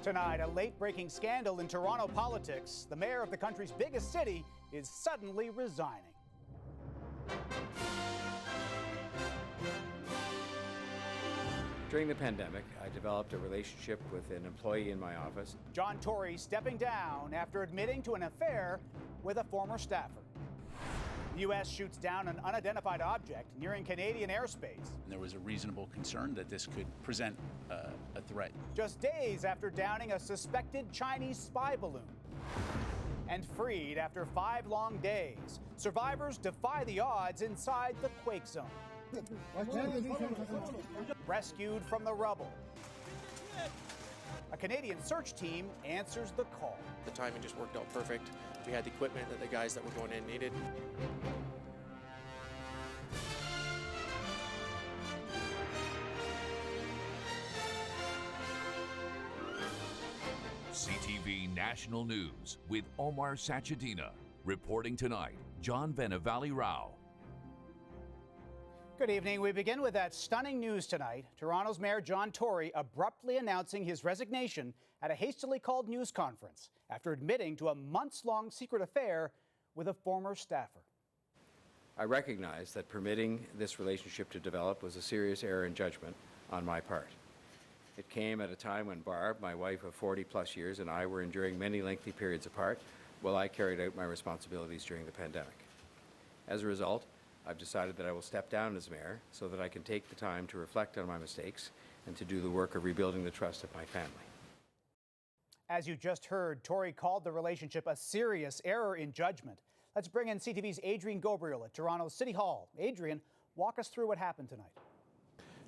Tonight, a late-breaking scandal in Toronto politics. The mayor of the country's biggest city is suddenly resigning. During the pandemic, I developed a relationship with an employee in my office. John Tory stepping down after admitting to an affair with a former staffer. The U.S. shoots down an unidentified object nearing Canadian airspace. There was a reasonable concern that this could present a threat. Just days after downing a suspected Chinese spy balloon. And freed after 5 long days. Survivors defy the odds inside the quake zone. Rescued from the rubble. A Canadian search team answers the call. The timing just worked out perfect. We had the equipment that the guys that were going in needed. CTV National News with Omar Sachedina. Reporting tonight, John Venevali Rao. Good evening. We begin with that stunning news tonight. Toronto's Mayor John Tory abruptly announcing his resignation at a hastily called news conference after admitting to a months-long secret affair with a former staffer. I recognize that permitting this relationship to develop was a serious error in judgment on my part. It came at a time when Barb, my wife of 40-plus years, and I were enduring many lengthy periods apart while I carried out my responsibilities during the pandemic. As a result, I've decided that I will step down as mayor so that I can take the time to reflect on my mistakes and to do the work of rebuilding the trust of my family. As you just heard, Tory called the relationship a serious error in judgment. Let's bring in CTV's Adrian Gabriel at Toronto City Hall. Adrian, walk us through what happened tonight.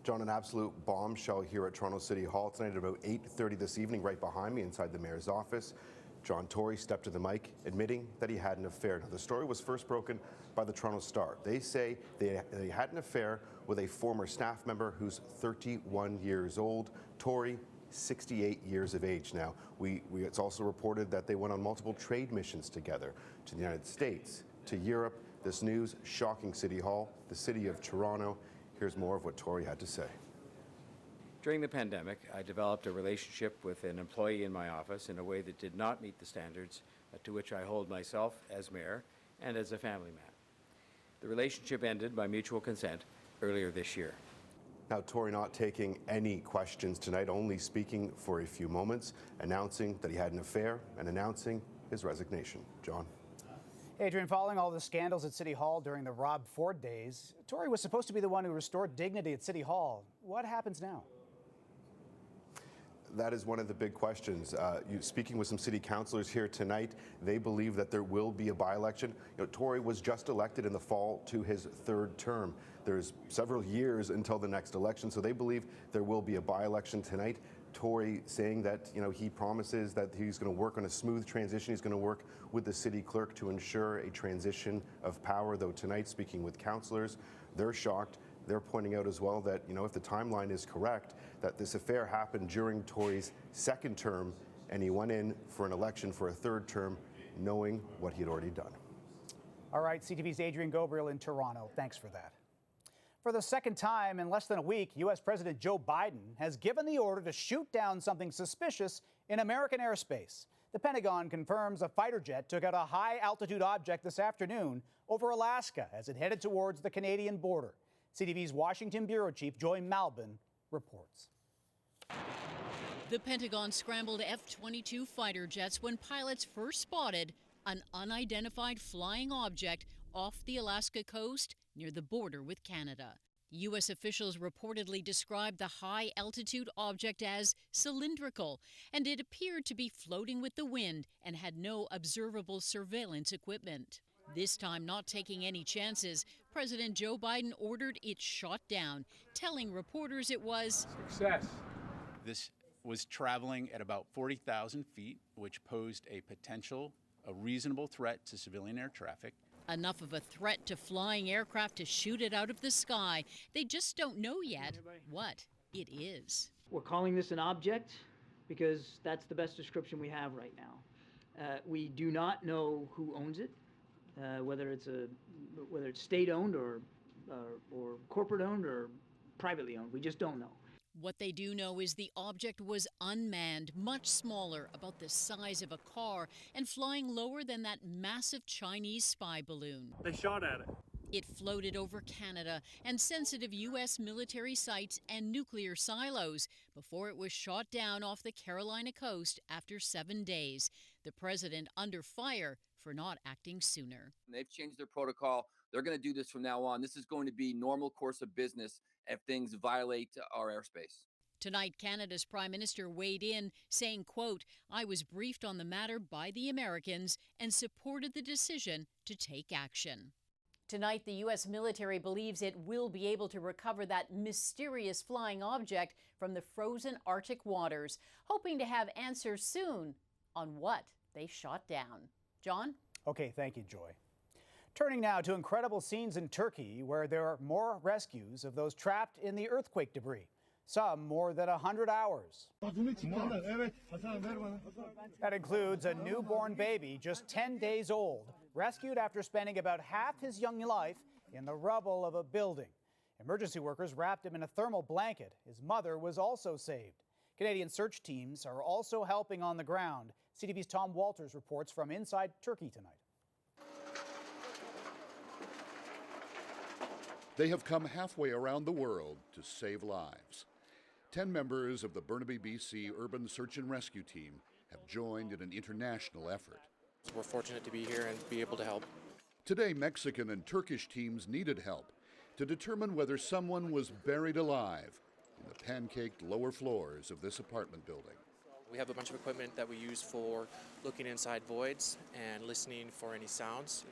John, an absolute bombshell here at Toronto City Hall tonight at about 8:30 this evening, right behind me inside the mayor's office. John Tory stepped to the mic, admitting that he had an affair. Now, the story was first broken by the Toronto Star. They say they had an affair with a former staff member who's 31 years old. Tory, 68 years of age now. It's also reported that they went on multiple trade missions together to the United States, to Europe. This news shocking City Hall, the city of Toronto. Here's more of what Tory had to say. During the pandemic, I developed a relationship with an employee in my office in a way that did not meet the standards to which I hold myself as mayor and as a family man. The relationship ended by mutual consent earlier this year. Now, Tory not taking any questions tonight, only speaking for a few moments, announcing that he had an affair and announcing his resignation. John. Adrian, following all the scandals at City Hall during the Rob Ford days, Tory was supposed to be the one who restored dignity at City Hall. What happens now? That is one of the big questions. Speaking with some city councillors here tonight, they believe that there will be a by-election. Tory was just elected in the fall to his 3rd term. There's several years until the next election, so they believe there will be a by-election tonight. Tory saying that he promises that he's going to work on a smooth transition. He's going to work with the city clerk to ensure a transition of power. Though tonight, speaking with councillors, they're shocked. They're pointing out as well that if the timeline is correct, that this affair happened during Tory's 2nd term, and he went in for an election for a 3rd term, knowing what he had already done. All right, CTV's Adrian Gabriel in Toronto. Thanks for that. For the 2nd time in less than a week, U.S. President Joe Biden has given the order to shoot down something suspicious in American airspace. The Pentagon confirms a fighter jet took out a high-altitude object this afternoon over Alaska as it headed towards the Canadian border. CTV's Washington Bureau Chief Joy Malbin reports. The Pentagon scrambled F-22 fighter jets when pilots first spotted an unidentified flying object off the Alaska coast near the border with Canada. U.S. officials reportedly described the high-altitude object as cylindrical, and it appeared to be floating with the wind and had no observable surveillance equipment. This time not taking any chances, President Joe Biden ordered it shot down, telling reporters it was success. This was traveling at about 40,000 feet, which posed a reasonable threat to civilian air traffic. Enough of a threat to flying aircraft to shoot it out of the sky. They just don't know yet what it is. We're calling this an object because that's the best description we have right now. We do not know who owns it. Whether it's state-owned or corporate-owned or privately owned. We just don't know. What they do know is the object was unmanned, much smaller, about the size of a car, and flying lower than that massive Chinese spy balloon. They shot at it. It floated over Canada and sensitive U.S. military sites and nuclear silos before it was shot down off the Carolina coast after 7 days. The president under fire for not acting sooner. They've changed their protocol. They're going to do this from now on. This is going to be normal course of business if things violate our airspace. Tonight, Canada's Prime Minister weighed in, saying, quote, "I was briefed on the matter by the Americans and supported the decision to take action." Tonight, the U.S. military believes it will be able to recover that mysterious flying object from the frozen Arctic waters, hoping to have answers soon on what they shot down. John? Okay, thank you, Joy. Turning now to incredible scenes in Turkey, where there are more rescues of those trapped in the earthquake debris. Some more than 100 hours. That includes a newborn baby just 10 days old, rescued after spending about half his young life in the rubble of a building. Emergency workers wrapped him in a thermal blanket. His mother was also saved. Canadian search teams are also helping on the ground. CTV's Tom Walters reports from inside Turkey tonight. They have come halfway around the world to save lives. 10 members of the Burnaby, BC Urban Search and Rescue Team have joined in an international effort. We're fortunate to be here and be able to help. Today, Mexican and Turkish teams needed help to determine whether someone was buried alive in the pancaked lower floors of this apartment building. We have a bunch of equipment that we use for looking inside voids and listening for any sounds.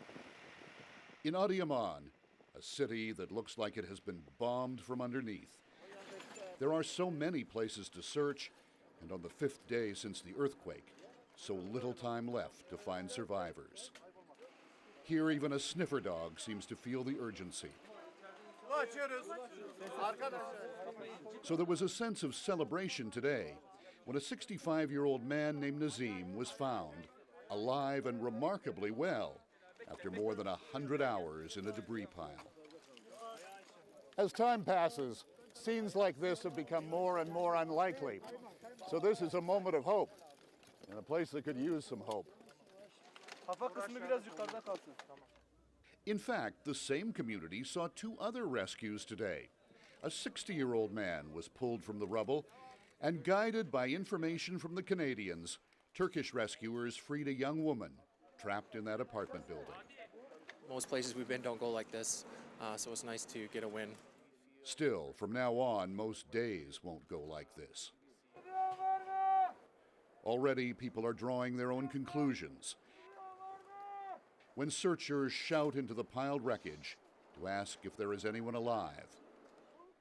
In Adiyaman, a city that looks like it has been bombed from underneath, there are so many places to search, and on the 5th day since the earthquake, so little time left to find survivors. Here, even a sniffer dog seems to feel the urgency. So there was a sense of celebration today when a 65-year-old man named Nazim was found, alive and remarkably well, after more than 100 hours in a debris pile. As time passes, scenes like this have become more and more unlikely. So this is a moment of hope, and a place that could use some hope. In fact, the same community saw 2 other rescues today. A 60-year-old man was pulled from the rubble, and guided by information from the Canadians, Turkish rescuers freed a young woman trapped in that apartment building. Most places we've been don't go like this, so it's nice to get a win. Still, from now on, most days won't go like this. Already, people are drawing their own conclusions when searchers shout into the piled wreckage to ask if there is anyone alive.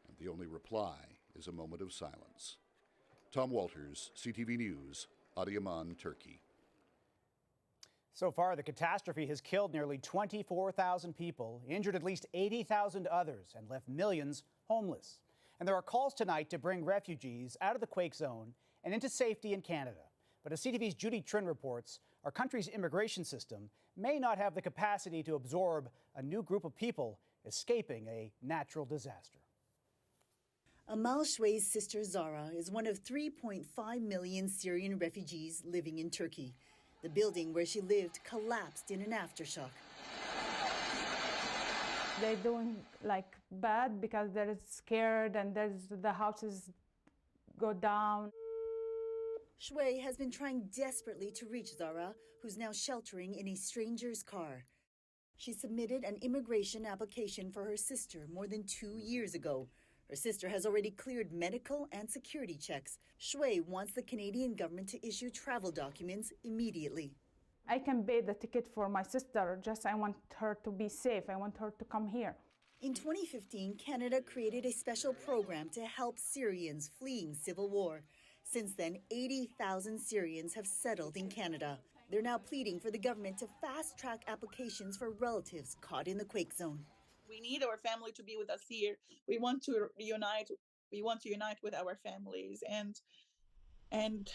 And the only reply is a moment of silence. Tom Walters, CTV News, Adiyaman, Turkey. So far, the catastrophe has killed nearly 24,000 people, injured at least 80,000 others, and left millions homeless. And there are calls tonight to bring refugees out of the quake zone and into safety in Canada. But as CTV's Judy Trin reports, our country's immigration system may not have the capacity to absorb a new group of people escaping a natural disaster. Amal Shway's sister Zara is one of 3.5 million Syrian refugees living in Turkey. The building where she lived collapsed in an aftershock. They're doing like bad because they're scared and the houses go down. Shway has been trying desperately to reach Zara, who's now sheltering in a stranger's car. She submitted an immigration application for her sister more than 2 years ago. Her sister has already cleared medical and security checks. Shway wants the Canadian government to issue travel documents immediately. I can pay the ticket for my sister, just I want her to be safe. I want her to come here. In 2015, Canada created a special program to help Syrians fleeing civil war. Since then, 80,000 Syrians have settled in Canada. They're now pleading for the government to fast-track applications for relatives caught in the quake zone. We need our family to be with us here. We want to reunite. We want to unite with our families and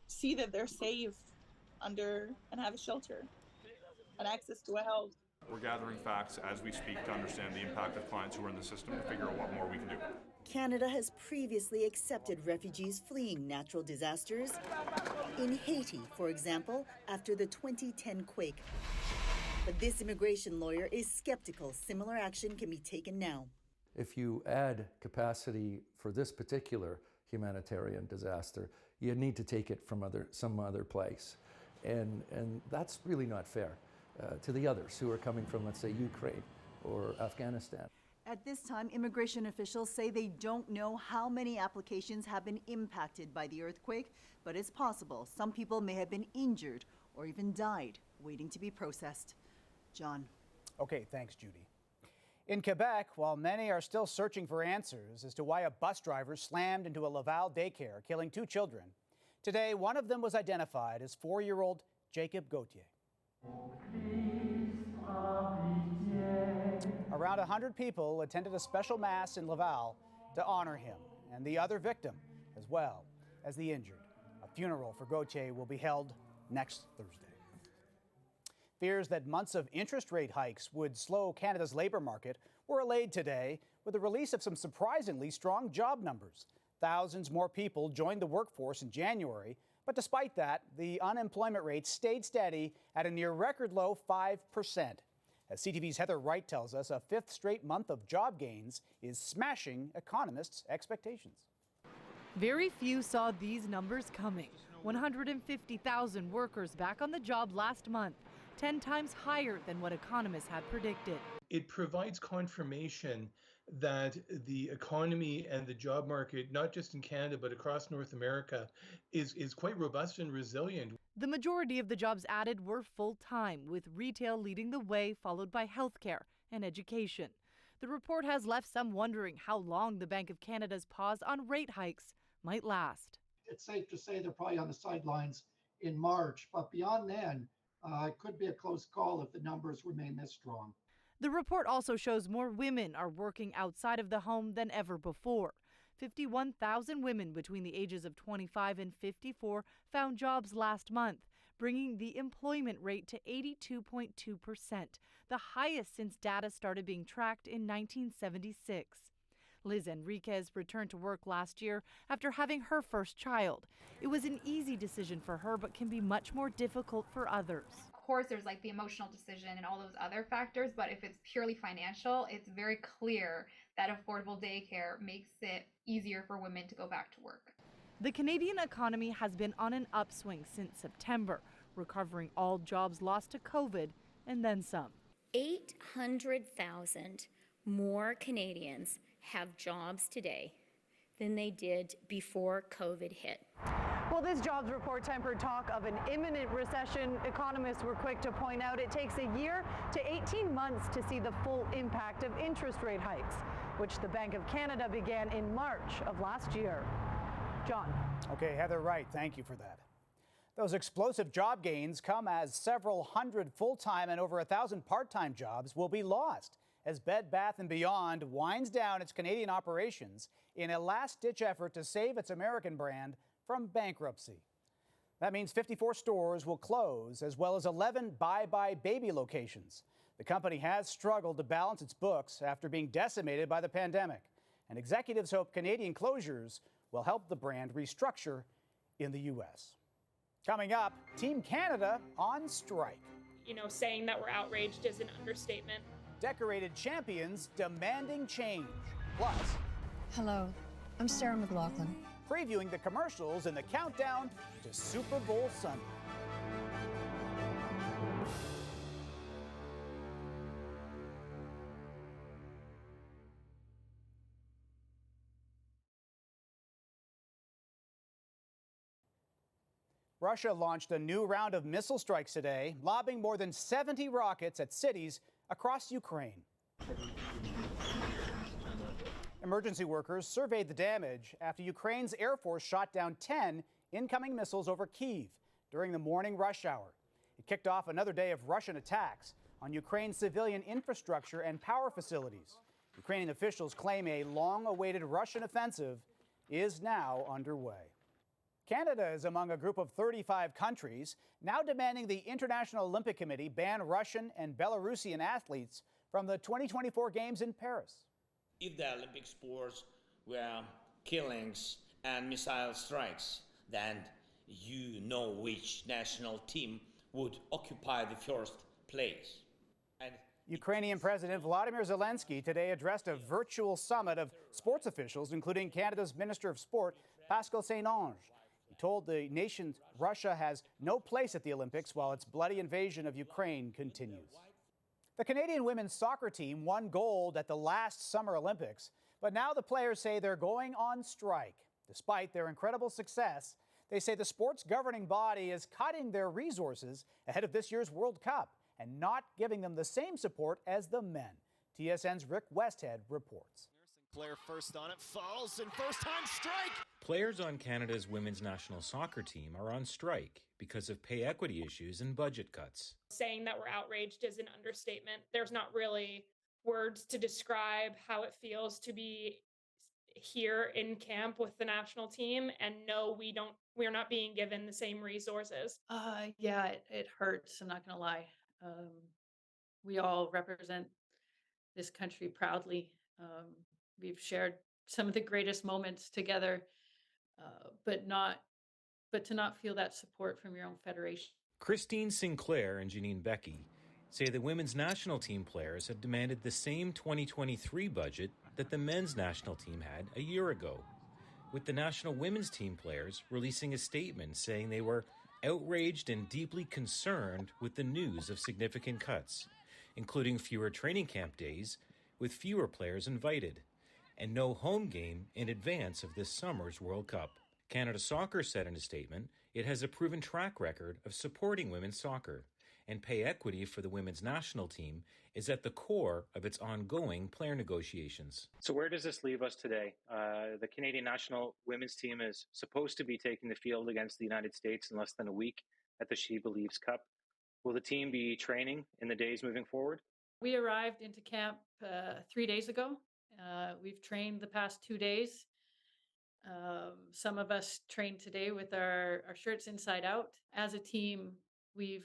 see that they're safe under and have a shelter and access to a health. We're gathering facts as we speak to understand the impact of clients who are in the system to figure out what more we can do. Canada has previously accepted refugees fleeing natural disasters. In Haiti, for example, after the 2010 quake. But this immigration lawyer is skeptical similar action can be taken now. If you add capacity for this particular humanitarian disaster, you need to take it from some other place. And that's really not fair to the others who are coming from, let's say, Ukraine or Afghanistan. At this time, immigration officials say they don't know how many applications have been impacted by the earthquake, but it's possible some people may have been injured or even died waiting to be processed. John. Okay, thanks, Judy. In Quebec, while many are still searching for answers as to why a bus driver slammed into a Laval daycare, killing 2 children, today one of them was identified as 4-year-old Jacob Gauthier. Around 100 people attended a special mass in Laval to honor him and the other victim, as well as the injured. A funeral for Gauthier will be held next Thursday. Fears that months of interest rate hikes would slow Canada's labor market were allayed today with the release of some surprisingly strong job numbers. Thousands more people joined the workforce in January, but despite that, the unemployment rate stayed steady at a near record low 5%. As CTV's Heather Wright tells us, a 5th straight month of job gains is smashing economists' expectations. Very few saw these numbers coming. 150,000 workers back on the job last month, 10 times higher than what economists had predicted. It provides confirmation that the economy and the job market, not just in Canada but across North America, is quite robust and resilient. The majority of the jobs added were full-time, with retail leading the way, followed by healthcare and education. The report has left some wondering how long the Bank of Canada's pause on rate hikes might last. It's safe to say they're probably on the sidelines in March, but beyond then, it could be a close call if the numbers remain this strong. The report also shows more women are working outside of the home than ever before. 51,000 women between the ages of 25 and 54 found jobs last month, bringing the employment rate to 82.2%, the highest since data started being tracked in 1976. Liz Enriquez returned to work last year after having her first child. It was an easy decision for her, but can be much more difficult for others. Of course, there's like the emotional decision and all those other factors, but if it's purely financial, it's very clear that affordable daycare makes it easier for women to go back to work. The Canadian economy has been on an upswing since September, recovering all jobs lost to COVID and then some. 800,000 more Canadians have jobs today than they did before COVID hit. Well, this jobs report tempered talk of an imminent recession. Economists were quick to point out it takes a year to 18 months to see the full impact of interest rate hikes, which the Bank of Canada began in March of last year. John. Okay, Heather Wright, thank you for that. Those explosive job gains come as several hundred full-time and over 1,000 part-time jobs will be lost as Bed Bath & Beyond winds down its Canadian operations in a last-ditch effort to save its American brand from bankruptcy. That means 54 stores will close, as well as 11 Bye Bye Baby locations. The company has struggled to balance its books after being decimated by the pandemic, and executives hope Canadian closures will help the brand restructure in the U.S. Coming up, Team Canada on strike. You know, saying that we're outraged is an understatement. Decorated champions demanding change. Plus, hello, I'm Sarah McLaughlin. Previewing the commercials in the countdown to Super Bowl Sunday. Russia launched a new round of missile strikes today, lobbing more than 70 rockets at cities across Ukraine. Emergency workers surveyed the damage after Ukraine's Air Force shot down 10 incoming missiles over Kyiv during the morning rush hour. It kicked off another day of Russian attacks on Ukraine's civilian infrastructure and power facilities. Ukrainian officials claim a long-awaited Russian offensive is now underway. Canada is among a group of 35 countries now demanding the International Olympic Committee ban Russian and Belarusian athletes from the 2024 Games in Paris. If the Olympic sports were killings and missile strikes, then you know which national team would occupy the first place. And Ukrainian President Volodymyr Zelensky today addressed a virtual summit of sports officials, including Canada's Minister of Sport, Pascal Saint-Onge. He told the nation Russia has no place at the Olympics while its bloody invasion of Ukraine continues. The Canadian women's soccer team won gold at the last Summer Olympics, but now the players say they're going on strike. Despite their incredible success, they say the sport's governing body is cutting their resources ahead of this year's World Cup and not giving them the same support as the men. TSN's Rick Westhead reports. Sinclair first on it, falls, and first-time strike! Players on Canada's women's national soccer team are on strike because of pay equity issues and budget cuts. Saying that we're outraged is an understatement. There's not really words to describe how it feels to be here in camp with the national team and no, we're not being given the same resources. Yeah, it hurts. I'm not going to lie. We all represent this country proudly. We've shared some of the greatest moments together, but to not feel that support from your own federation. Christine Sinclair and Janine Becky say the women's national team players have demanded the same 2023 budget that the men's national team had a year ago, with the national women's team players releasing a statement saying they were outraged and deeply concerned with the news of significant cuts, including fewer training camp days with fewer players invited, and no home game in advance of this summer's World Cup. Canada Soccer said in a statement it has a proven track record of supporting women's soccer, and pay equity for the women's national team is at the core of its ongoing player negotiations. So where does this leave us today? The Canadian national women's team is supposed to be taking the field against the United States in less than a week at the She Believes Cup. Will the team be training in the days moving forward? We arrived into camp 3 days ago. We've trained the past 2 days. Some of us trained today with our shirts inside out. As a team, we've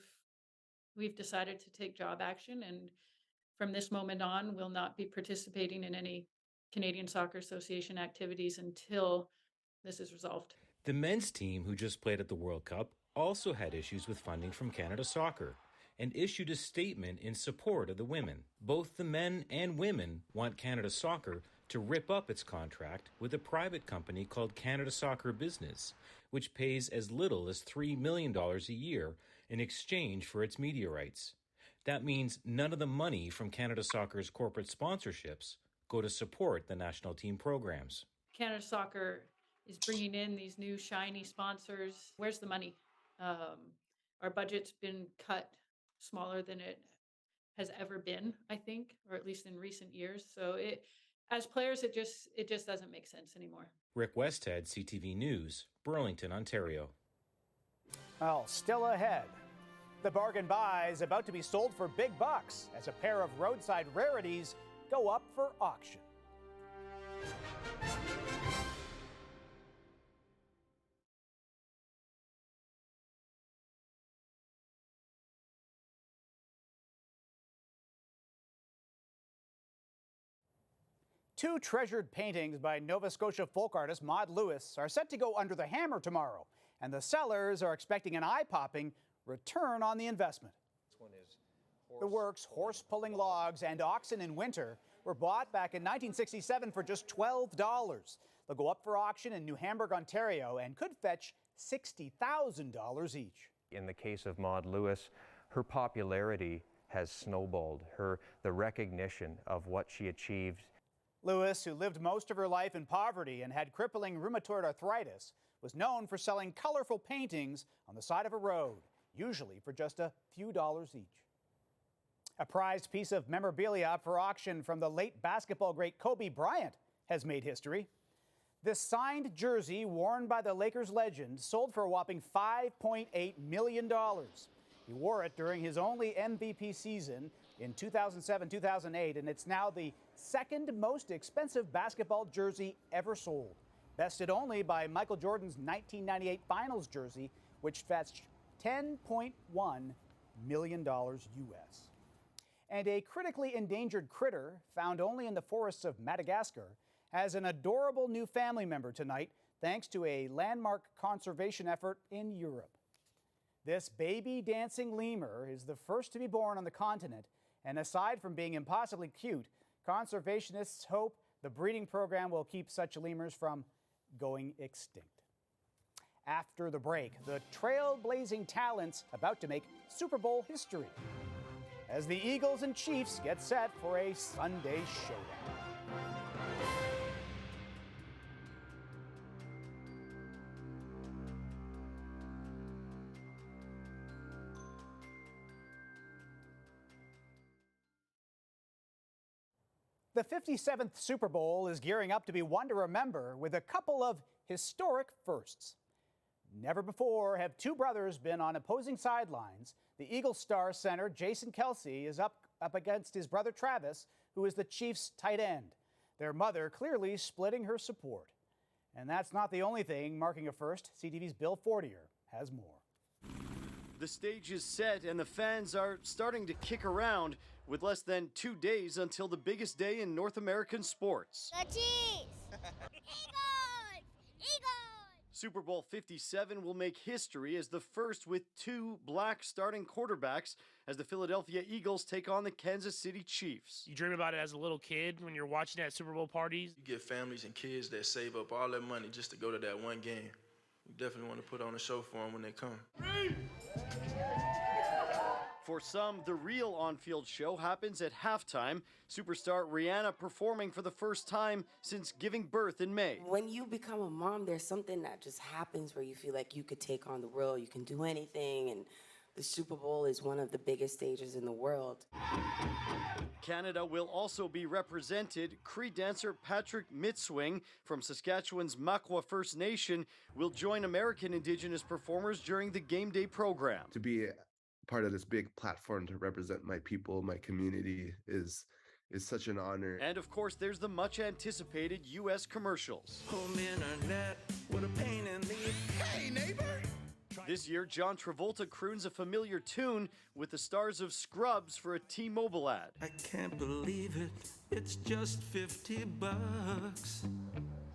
decided to take job action, and from this moment on, we'll not be participating in any Canadian Soccer Association activities until this is resolved. The men's team, who just played at the World Cup, also had issues with funding from Canada Soccer and issued a statement in support of the women. Both the men and women want Canada Soccer to rip up its contract with a private company called Canada Soccer Business, which pays as little as $3 million a year in exchange for its media rights. That means none of the money from Canada Soccer's corporate sponsorships go to support the national team programs. Canada Soccer is bringing in these new shiny sponsors. Where's the money? Our budget's been cut smaller than it has ever been, I think, or at least in recent years. So as players, it just doesn't make sense anymore. Rick Westhead, CTV News, Burlington, Ontario. Well, still ahead. The bargain buy is about to be sold for big bucks as a pair of roadside rarities go up for auction. Two treasured paintings by Nova Scotia folk artist Maud Lewis are set to go under the hammer tomorrow, and the sellers are expecting an eye-popping return on the investment. The works, Horse-Pulling Logs and Oxen in Winter, were bought back in 1967 for just $12. They'll go up for auction in New Hamburg, Ontario, and could fetch $60,000 each. In the case of Maud Lewis, her popularity has snowballed. The recognition of what she achieved. Lewis, who lived most of her life in poverty and had crippling rheumatoid arthritis, was known for selling colorful paintings on the side of a road, usually for just a few dollars each. A prized piece of memorabilia up for auction from the late basketball great Kobe Bryant has made history. This signed jersey worn by the Lakers legend sold for a whopping $5.8 million. He wore it during his only MVP season in 2007-2008, and it's now the second most expensive basketball jersey ever sold, bested only by Michael Jordan's 1998 Finals jersey, which fetched $10.1 million US. And a critically endangered critter found only in the forests of Madagascar has an adorable new family member tonight thanks to a landmark conservation effort in Europe. This baby dancing lemur is the first to be born on the continent, and aside from being impossibly cute, conservationists hope the breeding program will keep such lemurs from going extinct. After the break, the trailblazing talents about to make Super Bowl history as the Eagles and Chiefs get set for a Sunday showdown. The 57th Super Bowl is gearing up to be one to remember with a couple of historic firsts. Never before have two brothers been on opposing sidelines. The Eagles star center Jason Kelce is up against his brother Travis, who is the Chiefs' tight end. Their mother clearly splitting her support. And that's not the only thing marking a first. CTV's Bill Fortier has more. The stage is set and the fans are starting to kick around with less than 2 days until the biggest day in North American sports. The Chiefs! Eagles! Eagles! Super Bowl 57 will make history as the first with two black starting quarterbacks as the Philadelphia Eagles take on the Kansas City Chiefs. You dream about it as a little kid when you're watching at Super Bowl parties. You get families and kids that save up all their money just to go to that one game. We definitely want to put on a show for them when they come. For some, the real on-field show happens at halftime. Superstar Rihanna performing for the first time since giving birth in May. When you become a mom, there's something that just happens where you feel like you could take on the world, you can do anything, and the Super Bowl is one of the biggest stages in the world. Canada will also be represented. Cree dancer Patrick Mitswing from Saskatchewan's Makwa First Nation will join American Indigenous performers during the game day program. To be part of this big platform to represent my people, my community is such an honor. And of course, there's the much anticipated U.S. commercials. Home internet with a pain in the hey neighbor. This year, John Travolta croons a familiar tune with the stars of Scrubs for a T-Mobile ad. I can't believe it. It's just $50.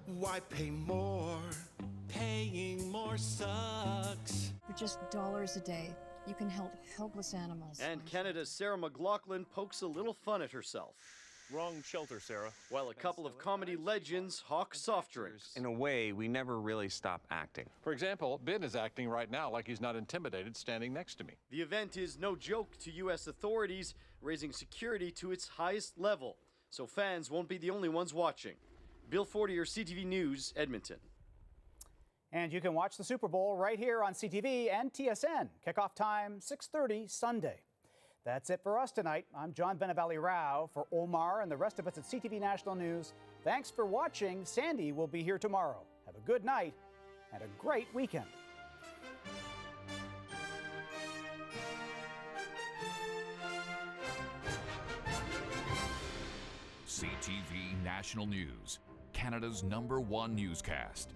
Why pay more? Paying more sucks. For just dollars a day, you can help helpless animals. And Canada's Sarah McLachlan pokes a little fun at herself. Wrong shelter, Sarah. While a couple of comedy legends hawk soft drinks. In a way, we never really stop acting. For example, Ben is acting right now like he's not intimidated standing next to me. The event is no joke to U.S. authorities, raising security to its highest level, so fans won't be the only ones watching. Bill Fortier, CTV News, Edmonton. And you can watch the Super Bowl right here on CTV and TSN. Kickoff time, 6:30 Sunday. That's it for us tonight. I'm John Benavalli Rao for Omar and the rest of us at CTV National News. Thanks for watching. Sandy will be here tomorrow. Have a good night and a great weekend. CTV National News, Canada's #1 newscast.